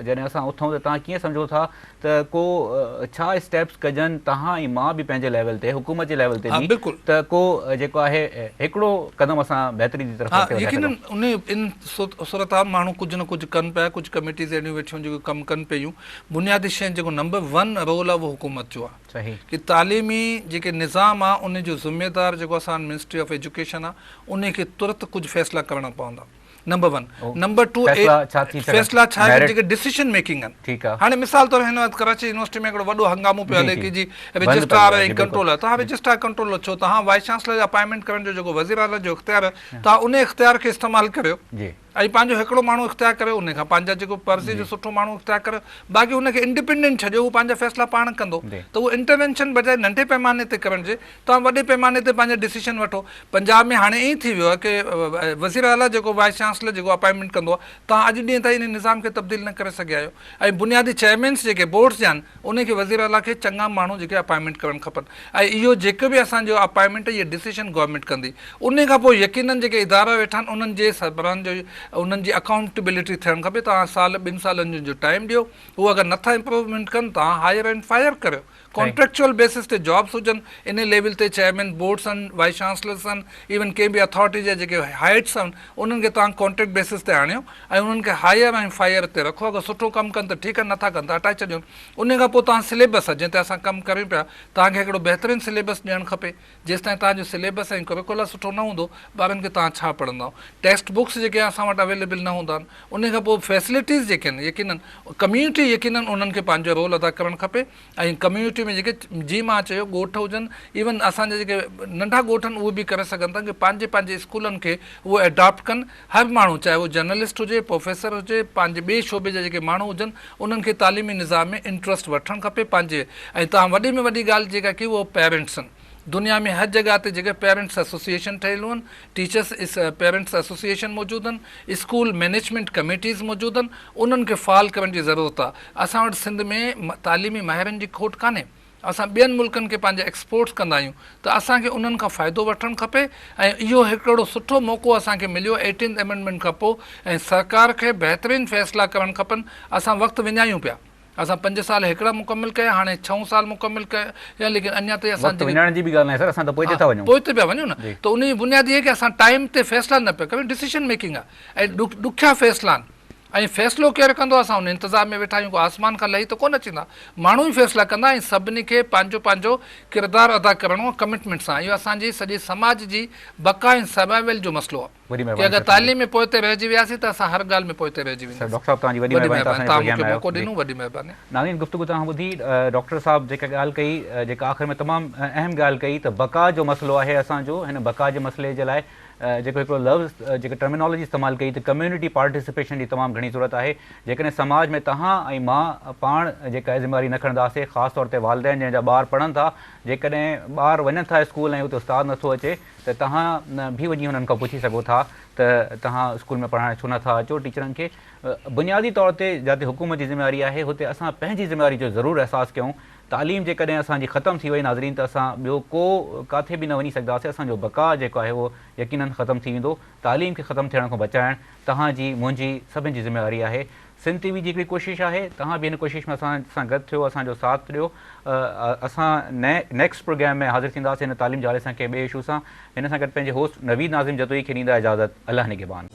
जॾहिं असां उथूं त तव्हां कीअं सम्झो था त को छा स्टेप्स कजनि यकीनन तव्हां ऐं मां बि पंहिंजे लेवल ते हुकूमत जे लेवल ते हाँ, बि बिल्कुलु। त को जेको आहे हिकिड़ो क़दम असां बहितरी जी तरफ़ हाँ, अॻिते वधाए यकीनन सघूं। उन इन सूरत हाल माण्हू कुझु न कुझु कनि पिया, कुझु कमिटीज़ अहिड़ियूं वेठियूं जेको कमु कनि पियूं। बुनियादी शइ जेको नंबर 1 रोल आहे उहो हुकूमत जो आहे सही कि तालीमी जेके निज़ाम आहे उन जो ज़िम्मेदार जेको असां मिनिस्ट्री ऑफ एजुकेशन आहे उन खे तुरत कुझु फ़ैसिला करणा पवंदा। नंबर 1 नंबर 2 फ़ैसिला छा थी सघनि? फ़ैसिला छा आहे Merit? जेके डिसीजन मेकिंग आहिनि। ठीकु आहे। हाणे मिसाल तौर हिन वक़्तु कराची यूनिवर्सिटी में हिकिड़ो वॾो हंगामो पियो जी, हले जी। कि जी बंदि रजिस्ट्रार पियो आहे, ऐं जी, बिल्कुलु। कंट्रोलर, तव्हां रजिस्ट्रार कंट्रोलर छो, तव्हां वाइस चांसलर जो अपॉइंटमेंट करण जो जेको वज़ीर आला जो इख़्तियार आहे तव्हां उन इख़्तियार खे इस्तेमालु करियो जी ऐं पंहिंजो हिकिड़ो माण्हू इख़्तियार करियो, उन खां पंहिंजा जेको पर्सी जो सुठो माण्हू इख़्तियार करियो, बाक़ी हुनखे इंडिपेंडेंट छॾियो, उहो पंहिंजा फ़ैसिला पाण कंदो। जी। त उहो इंटरवेंशन बजाए नंढे पैमाने ते करण जे तव्हां वॾे पैमाने ते पंहिंजा डिसीजन वठो। पंजाब में हाणे ईअं थी वियो आहे कि वज़ीर आला जेको वाइस चांसलर जेको अपॉइंटमेंट कंदो आहे, तव्हां अॼु ॾींहं ताईं इन निज़ाम खे तब्दील न करे सघिया आहियो। ऐं बुनियादी चेयरमैन्स जेके बोर्ड्स जा आहिनि उनखे वज़ीर आला खे चङा माण्हू जेके अपॉइंटमेंट करणु खपनि ऐं इहो जेको बि असांजो अपॉइंटमेंट इहे डिसीजन गवर्नमेंट कंदी। उन खां पोइ यकीनन जेके इदारा वेठा आहिनि उन्हनि जे सरबराहनि जो उन्हनि जी अकाउंटेबिलिटी थियणु खपे। तव्हां साल 2 सालनि जो टाइम ॾियो, उहो अगरि नथा इम्प्रूवमेंट कनि तव्हां हायर एंड फायर करियो। कॉन्ट्रेक्चुअल बेसिस ते जॉब्स हुजनि, इन लेवल ते चेयरमैन बोर्ड्स आहिनि, वाइस चांसलर्स आहिनि, इवन कंहिं बि अथॉरिटी जा जेके हाइट्स आहिनि उन्हनि खे तव्हां कॉन्ट्रेक्ट बेसिस ते आणियो ऐं उन्हनि खे हायर ऐं फायर ते रखो। अगरि सुठो कमु कनि त ठीकु आहे, नथा कनि त हटाए छॾियो। उन खां पोइ तव्हां सिलेबस आहे जंहिं ते असां कमु करियूं पिया, तव्हांखे हिकिड़ो बहितरीनु सिलेबस ॾियणु खपे। जेसिताईं तव्हांजो सिलेबस ऐं करिकुलर सुठो न हूंदो, ॿारनि खे तव्हां छा पढ़ंदव। टेक्स्ट बुक्स जेके असां वटि अवेलेबल न हूंदा आहिनि, उन खां पोइ फैसिलिटीज़ जेके आहिनि यकीनन कम्यूनिटी यकीनन उन्हनि खे पंहिंजो रोल अदा करणु खपे। ऐं कम्यूनिटी में जेके जी मां चयो ॻोठ हुजनि, इवन असांजा जेके नंढा ॻोठ आहिनि उहे बि करे सघनि था कि पंहिंजे पंहिंजे स्कूलनि खे उहे एडॉप्ट कनि। हर माण्हू चाहे उहो जर्नलिस्ट हुजे, प्रोफेसर हुजे, पंहिंजे ॿिए शोबे जा जेके माण्हू हुजनि उन्हनि खे तालीमी निज़ाम में इंट्रस्ट वठणु खपे पंहिंजे। ऐं तव्हां वॾे में वॾी ॻाल्हि जेका की उहो पेरेंट्स आहिनि। दुनिया में हर जॻह ते जेके पेरेंट्स एसोसिएशन ठहियलु आहिनि, टीचर्स पेरेंट्स एसोसिएशन मौजूदु आहिनि, स्कूल मैनेजमेंट कमेटीज़ मौजूदु आहिनि, उन्हनि खे फ़ाल करण जी ज़रूरत आहे। असां वटि सिंध में तालीमी माहिरनि जी खोट कान्हे। असां ॿियनि मुल्कनि खे पंहिंजा एक्सपोर्ट्स कंदा आहियूं, त असांखे उन्हनि खां फ़ाइदो वठणु खपे। ऐं इहो हिकिड़ो सुठो मौक़ो असांखे मिलियो 18th अमेंडमेंट खां पोइ, ऐं सरकार खे बहितरीनु फ़ैसिला करणु खपनि। असां वक़्तु विञायूं पिया, असां 5 साल हिकिड़ा मुकमिल कया, हाणे 6 साल मुकमिल कया, लेकिन अञा ताईं असां वञण जी बि ॻाल्हि न आहे सर, असां त पोइ था वञूं, पोइ ते पिया वञूं न। त उन जी बुनियादी आहे कि असां टाइम ते फ़ैसिला न पिया कयूं। डिसीजन मेकिंग आहे ऐं ॾुखिया फ़ैसिला आहिनि ऐं फ़ैसिलो केरु कंदो, असां उन इंतज़ाम में वेठा आहियूं। आसमान खां लही त कोन अचींदा, माण्हू ई फ़ैसिला कंदा। ऐं सभिनी खे पंहिंजो पंहिंजो किरदारु अदा करिणो आहे कमिटमेंट सां। इहो असांजी सॼे समाज जी बका ऐं सर्वाइवल जो मसइलो आहे कि अगरि तालीम में पोइ ते रहिजी वियासीं त असां हर ॻाल्हि में पोइ ते रहिजी वेंदासीं। डॉक्टर साहब तव्हांजी वॾी महिरबानी, तव्हां मूंखे मौक़ो ॾिनो, वॾी महिरबानी। नाज़रीन, गुफ़्तगू तव्हां ॿुधी डॉक्टर साहब जेका ॻाल्हि कई, जेका आख़िर में तमामु अहम ॻाल्हि कई त बका जो मसइलो आहे असांजो। हिन बका जे मसइले जे लाइ जेको हिकिड़ो लफ़्ज़ जेका टर्मिनोलॉजी इस्तेमालु कई त कम्यूनिटी पार्टिसिपेशन जी तमामु घणी ज़रूरत आहे। जेकॾहिं समाज में तव्हां ऐं मां पाण जेका ज़िमेवारी न खणंदासीं, ख़ासि तौर ते वालिदैन जंहिंजा ॿार पढ़नि था, जेकॾहिं ॿार वञनि था स्कूल ऐं उते उस्तादु नथो अचे त तव्हां बि वञी हुननि खां पुछी सघो था त तव्हां स्कूल में पढ़ाइण छो नथा अचो। टीचरनि खे बुनियादी तौर ते जिते हुकूमत जी ज़िमेवारी आहे हुते असां पंहिंजी ज़िमेवारी जो ज़रूरु अहसासु कयूं। तालीम जेकॾहिं असांजी ख़तमु थी वई नाज़रीन, त असां ॿियो को किथे बि न वञी सघंदासीं। असांजो बका जेको आहे उहो यकीनन ख़तमु थी वेंदो। तालीम खे ख़तमु थियण खां बचाइणु तव्हांजी मुंहिंजी सभिनी जी ज़िमेवारी आहे। सिंध टीवी जी हिकिड़ी कोशिशि आहे, तव्हां बि हिन कोशिशि में असां सां गॾु थियो, असांजो साथ ॾियो। असां नेक्स्ट प्रोग्राम में हाज़िर थींदासीं हिन तालीम जे हवाले सां कंहिं ॿिए इशू सां। हिन सां गॾु पंहिंजे होस्ट नवीद नाज़िम जतोई खे ॾींदा इजाज़त। अल्लाह निगहबान।